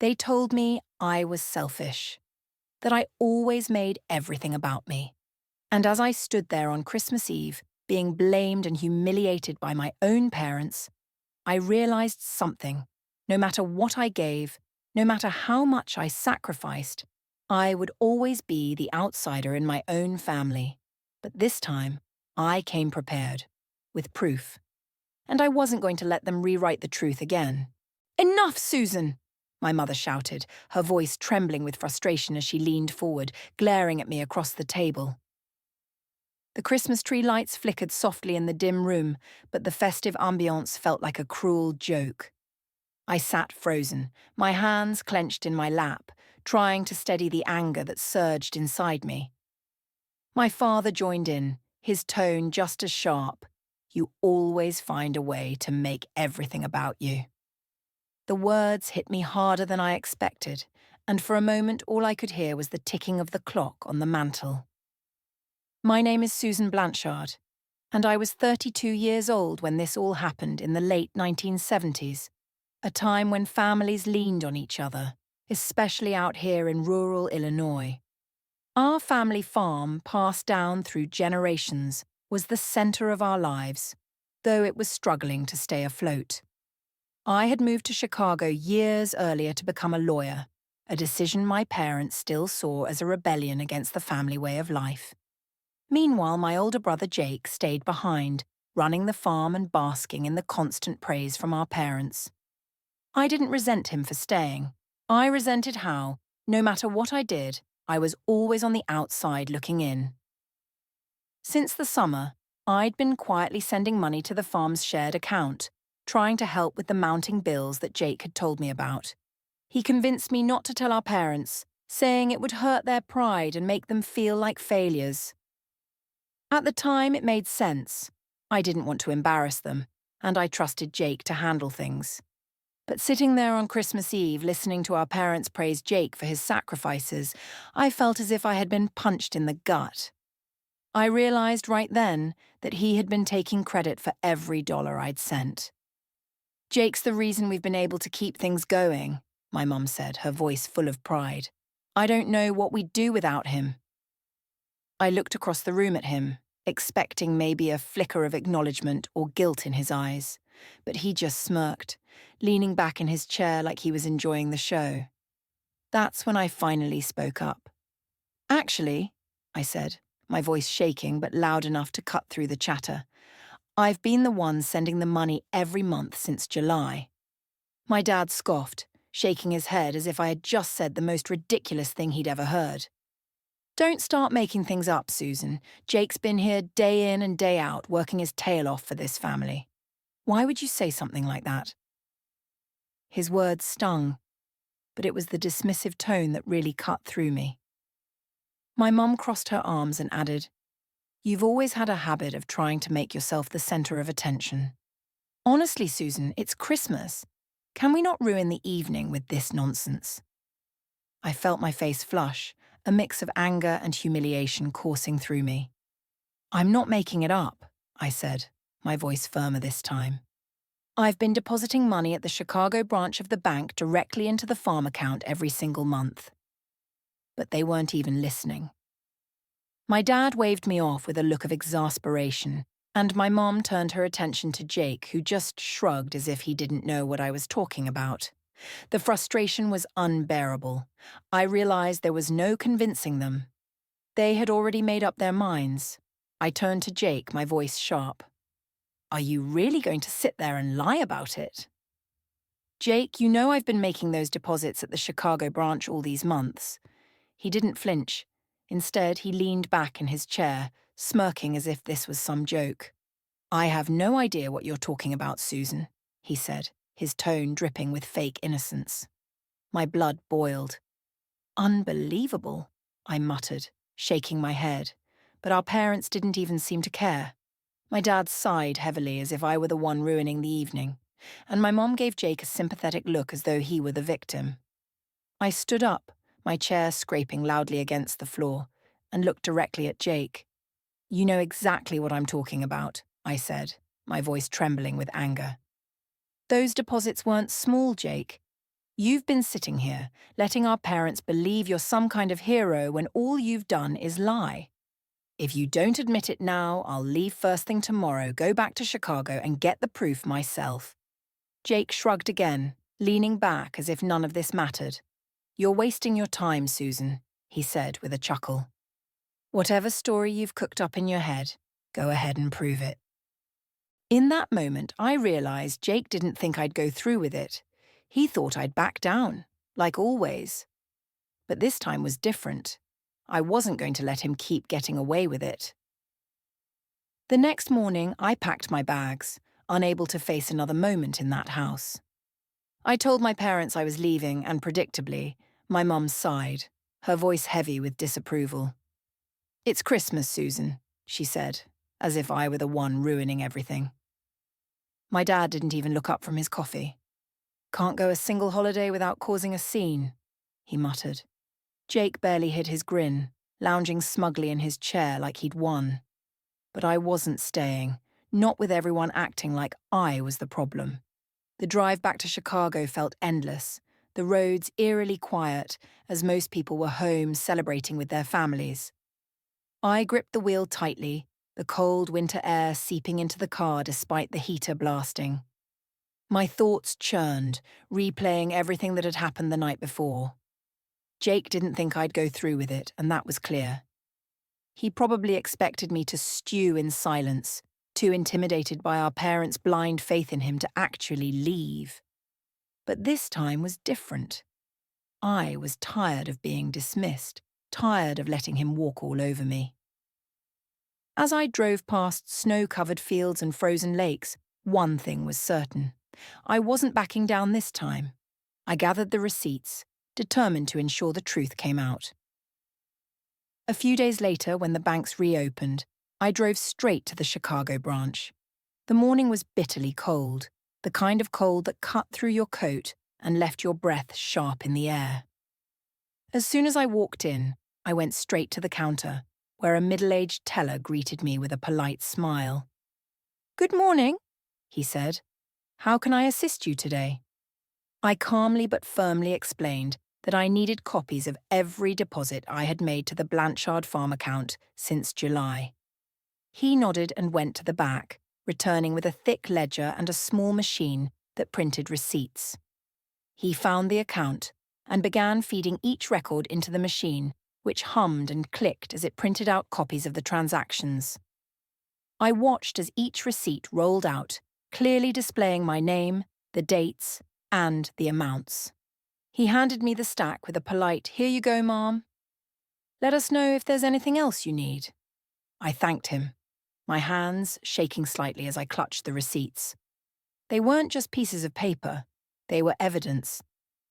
They told me I was selfish, that I always made everything about me. And as I stood there on Christmas Eve, being blamed and humiliated by my own parents, I realized something. No matter what I gave, no matter how much I sacrificed, I would always be the outsider in my own family. But this time, I came prepared, with proof. And I wasn't going to let them rewrite the truth again. "Enough, Susan!" my mother shouted, her voice trembling with frustration as she leaned forward, glaring at me across the table. The Christmas tree lights flickered softly in the dim room, but the festive ambiance felt like a cruel joke. I sat frozen, my hands clenched in my lap, trying to steady the anger that surged inside me. My father joined in, his tone just as sharp. "You always find a way to make everything about you." The words hit me harder than I expected, and for a moment all I could hear was the ticking of the clock on the mantel. My name is Susan Blanchard, and I was 32 years old when this all happened in the late 1970s, a time when families leaned on each other, especially out here in rural Illinois. Our family farm, passed down through generations, was the center of our lives, though it was struggling to stay afloat. I had moved to Chicago years earlier to become a lawyer, a decision my parents still saw as a rebellion against the family way of life. Meanwhile, my older brother Jake stayed behind, running the farm and basking in the constant praise from our parents. I didn't resent him for staying. I resented how, no matter what I did, I was always on the outside looking in. Since the summer, I'd been quietly sending money to the farm's shared account, trying to help with the mounting bills that Jake had told me about. He convinced me not to tell our parents, saying it would hurt their pride and make them feel like failures. At the time, it made sense. I didn't want to embarrass them, and I trusted Jake to handle things. But sitting there on Christmas Eve listening to our parents praise Jake for his sacrifices, I felt as if I had been punched in the gut. I realized right then that he had been taking credit for every dollar I'd sent. "Jake's the reason we've been able to keep things going," my mum said, her voice full of pride. "I don't know what we'd do without him." I looked across the room at him, expecting maybe a flicker of acknowledgement or guilt in his eyes, but he just smirked, leaning back in his chair like he was enjoying the show. That's when I finally spoke up. "Actually," I said, my voice shaking but loud enough to cut through the chatter, "I've been the one sending the money every month since July." My dad scoffed, shaking his head as if I had just said the most ridiculous thing he'd ever heard. "Don't start making things up, Susan. Jake's been here day in and day out, working his tail off for this family. Why would you say something like that?" His words stung, but it was the dismissive tone that really cut through me. My mum crossed her arms and added, "You've always had a habit of trying to make yourself the center of attention. Honestly, Susan, it's Christmas. Can we not ruin the evening with this nonsense?" I felt my face flush, a mix of anger and humiliation coursing through me. "I'm not making it up," I said, my voice firmer this time. "I've been depositing money at the Chicago branch of the bank directly into the farm account every single month." But they weren't even listening. My dad waved me off with a look of exasperation, and my mom turned her attention to Jake, who just shrugged as if he didn't know what I was talking about. The frustration was unbearable. I realized there was no convincing them. They had already made up their minds. I turned to Jake, my voice sharp. "Are you really going to sit there and lie about it?" "Jake, you know I've been making those deposits at the Chicago branch all these months." He didn't flinch. Instead, he leaned back in his chair, smirking as if this was some joke. "I have no idea what you're talking about, Susan," he said, his tone dripping with fake innocence. My blood boiled. "Unbelievable," I muttered, shaking my head, but our parents didn't even seem to care. My dad sighed heavily as if I were the one ruining the evening, and my mom gave Jake a sympathetic look as though he were the victim. I stood up, my chair scraping loudly against the floor, and looked directly at Jake. "You know exactly what I'm talking about," I said, my voice trembling with anger. "Those deposits weren't small, Jake. You've been sitting here, letting our parents believe you're some kind of hero when all you've done is lie. If you don't admit it now, I'll leave first thing tomorrow, go back to Chicago, and get the proof myself." Jake shrugged again, leaning back as if none of this mattered. "You're wasting your time, Susan," he said with a chuckle. "Whatever story you've cooked up in your head, go ahead and prove it." In that moment, I realized Jake didn't think I'd go through with it. He thought I'd back down, like always. But this time was different. I wasn't going to let him keep getting away with it. The next morning, I packed my bags, unable to face another moment in that house. I told my parents I was leaving, and predictably, my mum sighed, her voice heavy with disapproval. "It's Christmas, Susan," she said, as if I were the one ruining everything. My dad didn't even look up from his coffee. "Can't go a single holiday without causing a scene," he muttered. Jake barely hid his grin, lounging smugly in his chair like he'd won. But I wasn't staying, not with everyone acting like I was the problem. The drive back to Chicago felt endless, the roads eerily quiet, as most people were home celebrating with their families. I gripped the wheel tightly, the cold winter air seeping into the car despite the heater blasting. My thoughts churned, replaying everything that had happened the night before. Jake didn't think I'd go through with it, and that was clear. He probably expected me to stew in silence, too intimidated by our parents' blind faith in him to actually leave. But this time was different. I was tired of being dismissed, tired of letting him walk all over me. As I drove past snow-covered fields and frozen lakes, one thing was certain. I wasn't backing down this time. I gathered the receipts, determined to ensure the truth came out. A few days later, when the banks reopened, I drove straight to the Chicago branch. The morning was bitterly cold, the kind of cold that cut through your coat and left your breath sharp in the air. As soon as I walked in, I went straight to the counter, where a middle-aged teller greeted me with a polite smile. "Good morning," he said. "How can I assist you today?" I calmly but firmly explained that I needed copies of every deposit I had made to the Blanchard farm account since July. He nodded and went to the back, returning with a thick ledger and a small machine that printed receipts. He found the account and began feeding each record into the machine, which hummed and clicked as it printed out copies of the transactions. I watched as each receipt rolled out, clearly displaying my name, the dates, and the amounts. He handed me the stack with a polite, "Here you go, Mom. Let us know if there's anything else you need." I thanked him, my hands shaking slightly as I clutched the receipts. They weren't just pieces of paper, they were evidence.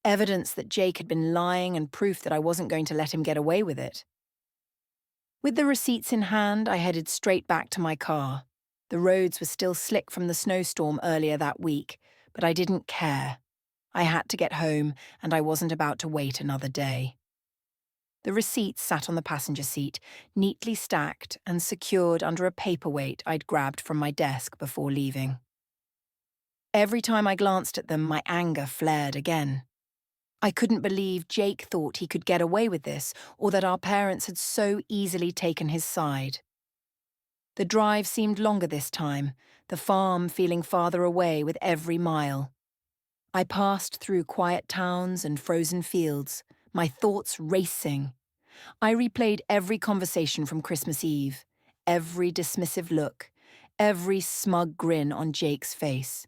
Evidence that Jake had been lying and proof that I wasn't going to let him get away with it. With the receipts in hand, I headed straight back to my car. The roads were still slick from the snowstorm earlier that week, but I didn't care. I had to get home, and I wasn't about to wait another day. The receipts sat on the passenger seat, neatly stacked and secured under a paperweight I'd grabbed from my desk before leaving. Every time I glanced at them, my anger flared again. I couldn't believe Jake thought he could get away with this, or that our parents had so easily taken his side. The drive seemed longer this time, the farm feeling farther away with every mile. I passed through quiet towns and frozen fields, my thoughts racing. I replayed every conversation from Christmas Eve, every dismissive look, every smug grin on Jake's face.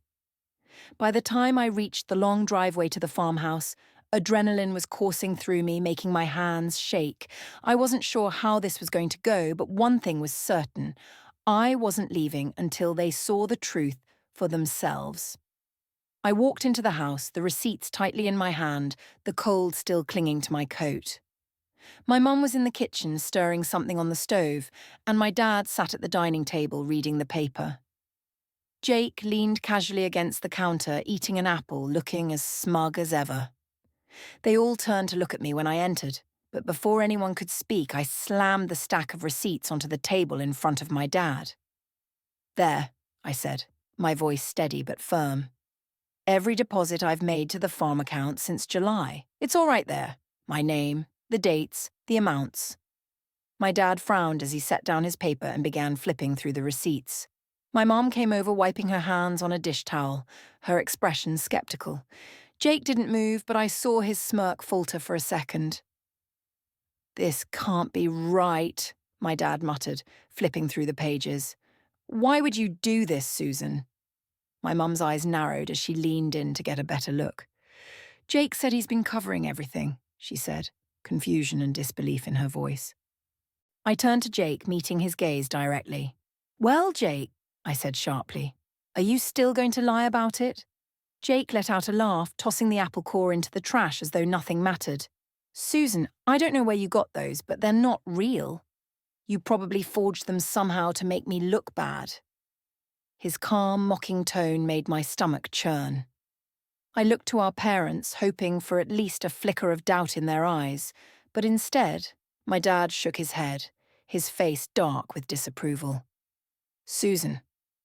By the time I reached the long driveway to the farmhouse, adrenaline was coursing through me, making my hands shake. I wasn't sure how this was going to go, but one thing was certain. I wasn't leaving until they saw the truth for themselves. I walked into the house, the receipts tightly in my hand, the cold still clinging to my coat. My mum was in the kitchen stirring something on the stove, and my dad sat at the dining table reading the paper. Jake leaned casually against the counter, eating an apple, looking as smug as ever. They all turned to look at me when I entered, but before anyone could speak, I slammed the stack of receipts onto the table in front of my dad. "There," I said, my voice steady but firm. Every deposit I've made to the farm account since July. It's all right there. My name, the dates, the amounts. My dad frowned as he set down his paper and began flipping through the receipts. My mom came over wiping her hands on a dish towel, her expression skeptical. Jake didn't move, but I saw his smirk falter for a second. "This can't be right," my dad muttered, flipping through the pages. "Why would you do this, Susan?" My mum's eyes narrowed as she leaned in to get a better look. "Jake said he's been covering everything," she said, confusion and disbelief in her voice. I turned to Jake, meeting his gaze directly. "Well, Jake," I said sharply, "are you still going to lie about it?" Jake let out a laugh, tossing the apple core into the trash as though nothing mattered. "Susan, I don't know where you got those, but they're not real. You probably forged them somehow to make me look bad." His calm, mocking tone made my stomach churn. I looked to our parents, hoping for at least a flicker of doubt in their eyes, but instead, my dad shook his head, his face dark with disapproval. "Susan,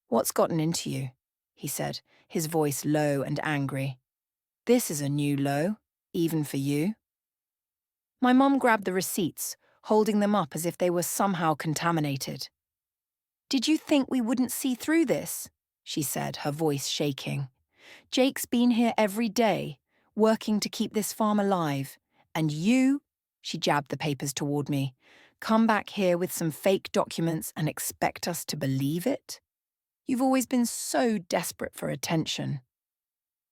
what's gotten into you?" he said, his voice low and angry. "This is a new low, even for you." My mum grabbed the receipts, holding them up as if they were somehow contaminated. "Did you think we wouldn't see through this?" she said, her voice shaking. "Jake's been here every day, working to keep this farm alive. And you," she jabbed the papers toward me, "come back here with some fake documents and expect us to believe it? You've always been so desperate for attention."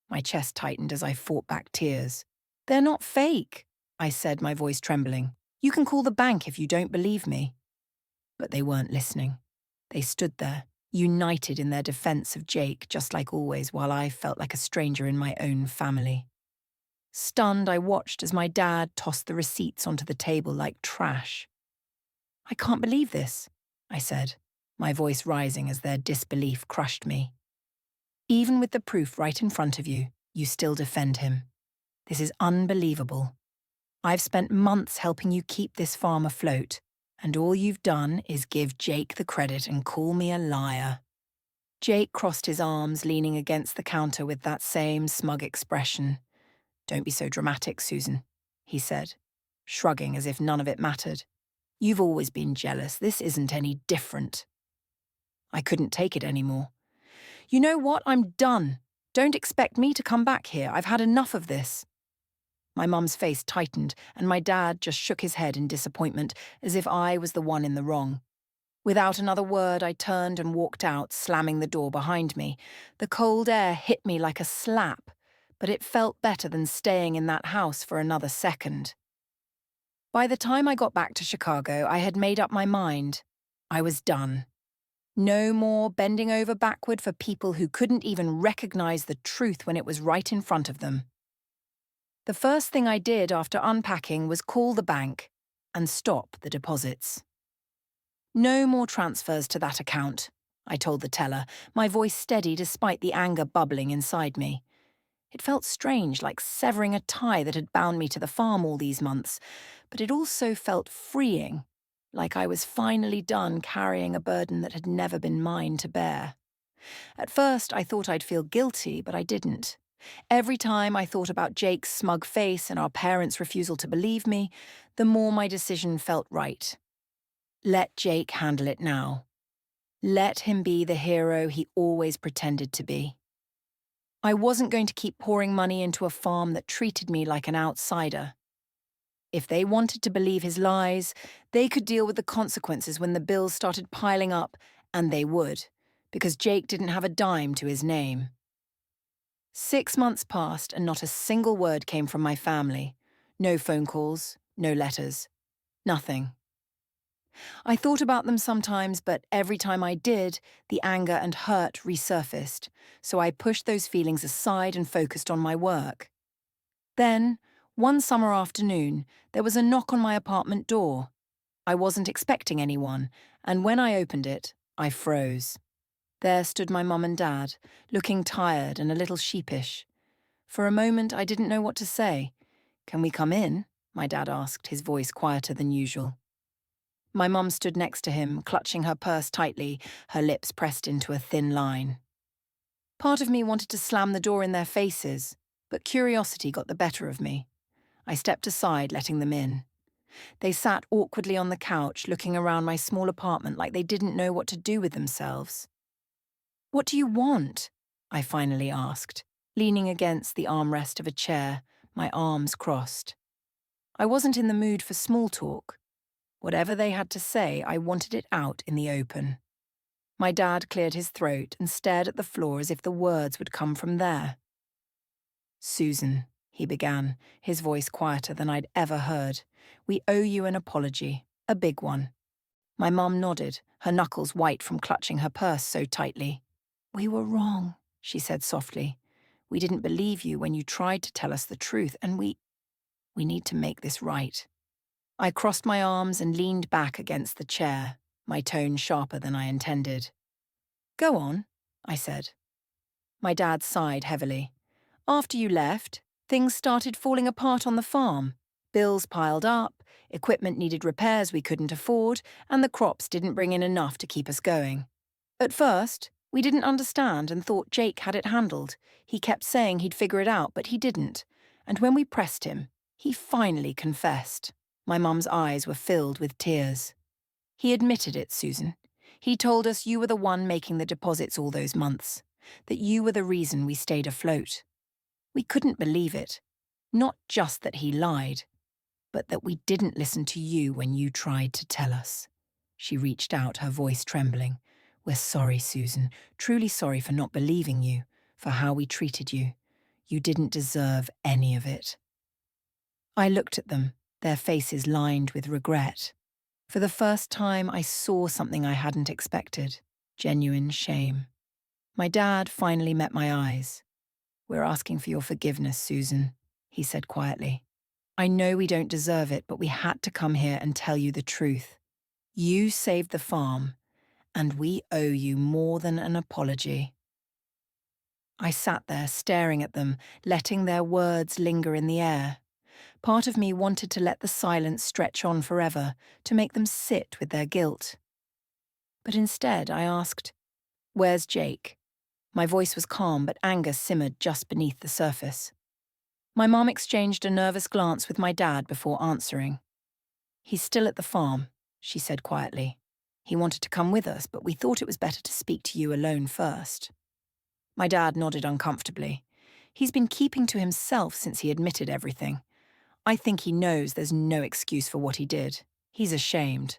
My chest tightened as I fought back tears. "They're not fake," I said, my voice trembling. "You can call the bank if you don't believe me." But they weren't listening. They stood there, united in their defense of Jake, just like always, while I felt like a stranger in my own family. Stunned, I watched as my dad tossed the receipts onto the table like trash. "I can't believe this," I said, my voice rising as their disbelief crushed me. "Even with the proof right in front of you, you still defend him. This is unbelievable. I've spent months helping you keep this farm afloat, and all you've done is give Jake the credit and call me a liar." Jake crossed his arms, leaning against the counter with that same smug expression. "Don't be so dramatic, Susan," he said, shrugging as if none of it mattered. "You've always been jealous. This isn't any different." I couldn't take it anymore. "You know what? I'm done. Don't expect me to come back here. I've had enough of this." My mum's face tightened, and my dad just shook his head in disappointment, as if I was the one in the wrong. Without another word, I turned and walked out, slamming the door behind me. The cold air hit me like a slap, but it felt better than staying in that house for another second. By the time I got back to Chicago, I had made up my mind. I was done. No more bending over backward for people who couldn't even recognize the truth when it was right in front of them. The first thing I did after unpacking was call the bank and stop the deposits. "No more transfers to that account," I told the teller, my voice steady despite the anger bubbling inside me. It felt strange, like severing a tie that had bound me to the farm all these months, but it also felt freeing, like I was finally done carrying a burden that had never been mine to bear. At first, I thought I'd feel guilty, but I didn't. Every time I thought about Jake's smug face and our parents' refusal to believe me, the more my decision felt right. Let Jake handle it now. Let him be the hero he always pretended to be. I wasn't going to keep pouring money into a farm that treated me like an outsider. If they wanted to believe his lies, they could deal with the consequences when the bills started piling up, and they would, because Jake didn't have a dime to his name. 6 months passed and not a single word came from my family. No phone calls, no letters, nothing. I thought about them sometimes, but every time I did, the anger and hurt resurfaced, so I pushed those feelings aside and focused on my work. Then, one summer afternoon, there was a knock on my apartment door. I wasn't expecting anyone, and when I opened it, I froze. There stood my mum and dad, looking tired and a little sheepish. For a moment, I didn't know what to say. "Can we come in?" my dad asked, his voice quieter than usual. My mum stood next to him, clutching her purse tightly, her lips pressed into a thin line. Part of me wanted to slam the door in their faces, but curiosity got the better of me. I stepped aside, letting them in. They sat awkwardly on the couch, looking around my small apartment like they didn't know what to do with themselves. "What do you want?" I finally asked, leaning against the armrest of a chair, my arms crossed. I wasn't in the mood for small talk. Whatever they had to say, I wanted it out in the open. My dad cleared his throat and stared at the floor as if the words would come from there. "Susan," he began, his voice quieter than I'd ever heard, "we owe you an apology, a big one." My mum nodded, her knuckles white from clutching her purse so tightly. "We were wrong," she said softly. "We didn't believe you when you tried to tell us the truth, and we need to make this right." I crossed my arms and leaned back against the chair, my tone sharper than I intended. "Go on," I said. My dad sighed heavily. "After you left, things started falling apart on the farm. Bills piled up, equipment needed repairs we couldn't afford, and the crops didn't bring in enough to keep us going. At first, we didn't understand and thought Jake had it handled. He kept saying he'd figure it out, but he didn't. And when we pressed him, he finally confessed." My mum's eyes were filled with tears. "He admitted it, Susan. He told us you were the one making the deposits all those months, that you were the reason we stayed afloat. We couldn't believe it. Not just that he lied, but that we didn't listen to you when you tried to tell us." She reached out, her voice trembling. "We're sorry, Susan, truly sorry for not believing you, for how we treated you. You didn't deserve any of it." I looked at them, their faces lined with regret. For the first time, I saw something I hadn't expected: genuine shame. My dad finally met my eyes. "We're asking for your forgiveness, Susan," he said quietly. "I know we don't deserve it, but we had to come here and tell you the truth. You saved the farm, and we owe you more than an apology." I sat there staring at them, letting their words linger in the air. Part of me wanted to let the silence stretch on forever, to make them sit with their guilt. But instead I asked, "Where's Jake?" My voice was calm, but anger simmered just beneath the surface. My mom exchanged a nervous glance with my dad before answering. "He's still at the farm," she said quietly. "He wanted to come with us, but we thought it was better to speak to you alone first." My dad nodded uncomfortably. He's been keeping to himself since he admitted everything. I think he knows there's no excuse for what he did. He's ashamed.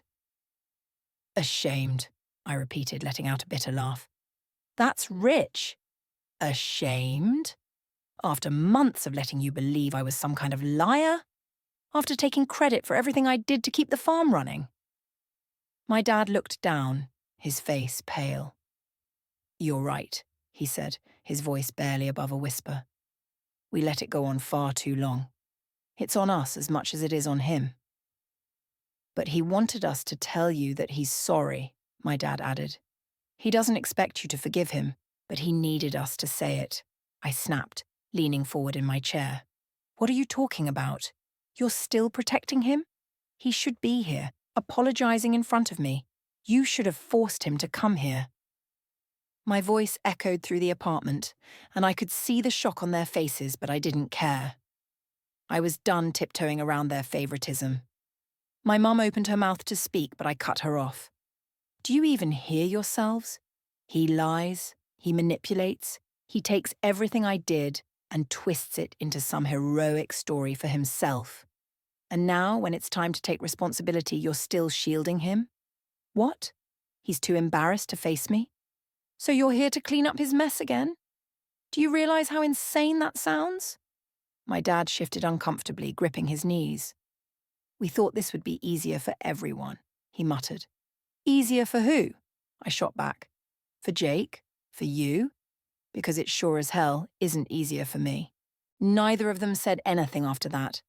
"Ashamed," I repeated, letting out a bitter laugh. "That's rich. Ashamed? After months of letting you believe I was some kind of liar? After taking credit for everything I did to keep the farm running?" My dad looked down, his face pale. "You're right," he said, his voice barely above a whisper. "We let it go on far too long. It's on us as much as it is on him." "But he wanted us to tell you that he's sorry," my dad added. "He doesn't expect you to forgive him, but he needed us to say it." I snapped, leaning forward in my chair. "What are you talking about? You're still protecting him? He should be here, apologizing in front of me. You should have forced him to come here." My voice echoed through the apartment, and I could see the shock on their faces, but I didn't care. I was done tiptoeing around their favoritism. My mum opened her mouth to speak, but I cut her off. "Do you even hear yourselves? He lies, he manipulates, he takes everything I did and twists it into some heroic story for himself. And now, when it's time to take responsibility, you're still shielding him? What? He's too embarrassed to face me? So you're here to clean up his mess again? Do you realize how insane that sounds?" My dad shifted uncomfortably, gripping his knees. "We thought this would be easier for everyone," he muttered. "Easier for who?" I shot back. "For Jake? For you? Because it sure as hell isn't easier for me." Neither of them said anything after that.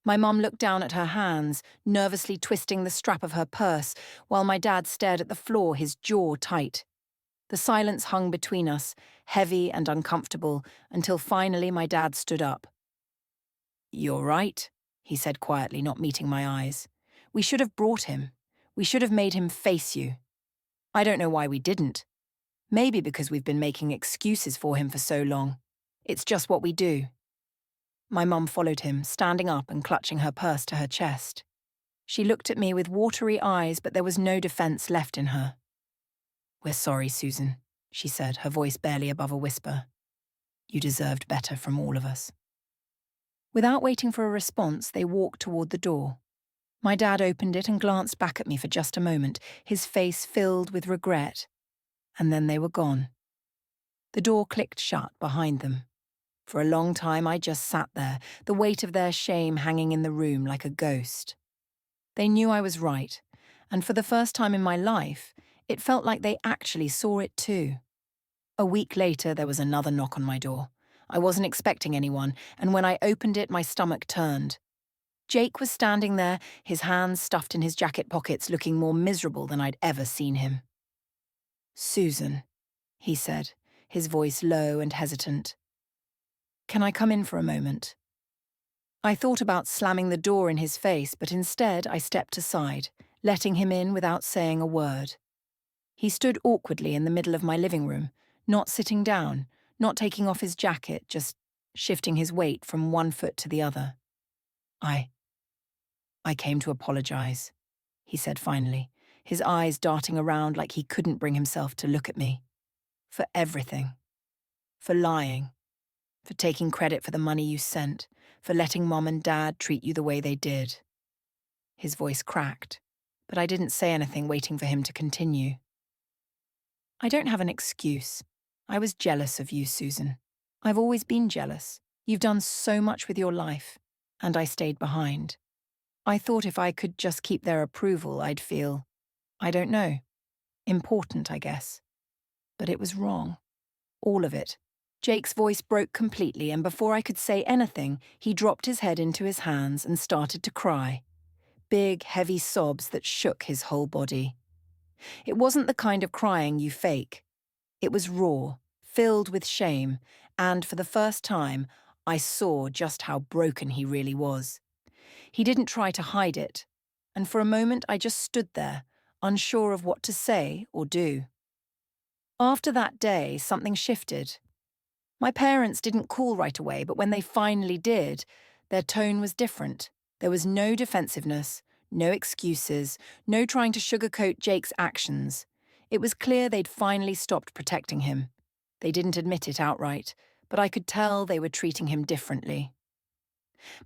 My mum looked down at her hands, nervously twisting the strap of her purse, while my dad stared at the floor, his jaw tight. The silence hung between us, heavy and uncomfortable, until finally my dad stood up. "You're right," he said quietly, not meeting my eyes. "We should have brought him. We should have made him face you. I don't know why we didn't. Maybe because we've been making excuses for him for so long. It's just what we do. My mum followed him, standing up and clutching her purse to her chest. She looked at me with watery eyes, but there was no defense left in her. "We're sorry, Susan," she said, her voice barely above a whisper. "You deserved better from all of us." Without waiting for a response, they walked toward the door. My dad opened it and glanced back at me for just a moment, his face filled with regret, and then they were gone. The door clicked shut behind them. For a long time I just sat there, the weight of their shame hanging in the room like a ghost. They knew I was right, and for the first time in my life, it felt like they actually saw it too. A week later, there was another knock on my door. I wasn't expecting anyone, and when I opened it, my stomach turned. Jake was standing there, his hands stuffed in his jacket pockets, looking more miserable than I'd ever seen him. "Susan," he said, his voice low and hesitant. "Can I come in for a moment?" I thought about slamming the door in his face, but instead I stepped aside, letting him in without saying a word. He stood awkwardly in the middle of my living room, not sitting down, not taking off his jacket, just shifting his weight from one foot to the other. I came to apologize," he said finally, his eyes darting around like he couldn't bring himself to look at me. "For everything. For lying. For taking credit for the money you sent. For letting Mom and Dad treat you the way they did." His voice cracked, but I didn't say anything, waiting for him to continue. "I don't have an excuse. I was jealous of you, Susan. I've always been jealous. You've done so much with your life, and I stayed behind. I thought if I could just keep their approval, I'd feel, I don't know, important, I guess. But it was wrong. All of it." Jake's voice broke completely, and before I could say anything, he dropped his head into his hands and started to cry. Big, heavy sobs that shook his whole body. It wasn't the kind of crying you fake. It was raw, filled with shame, and for the first time, I saw just how broken he really was. He didn't try to hide it, and for a moment I just stood there, unsure of what to say or do. After that day, something shifted. My parents didn't call right away, but when they finally did, their tone was different. There was no defensiveness, no excuses, no trying to sugarcoat Jake's actions. It was clear they'd finally stopped protecting him. They didn't admit it outright, but I could tell they were treating him differently.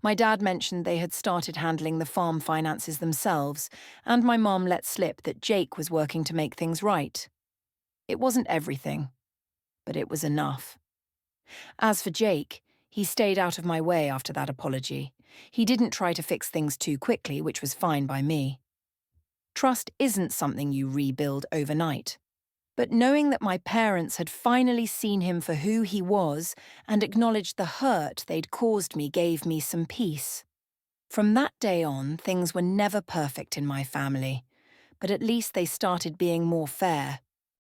My dad mentioned they had started handling the farm finances themselves, and my mom let slip that Jake was working to make things right. It wasn't everything, but it was enough. As for Jake, he stayed out of my way after that apology. He didn't try to fix things too quickly, which was fine by me. Trust isn't something you rebuild overnight. But knowing that my parents had finally seen him for who he was and acknowledged the hurt they'd caused me gave me some peace. From that day on, things were never perfect in my family, but at least they started being more fair.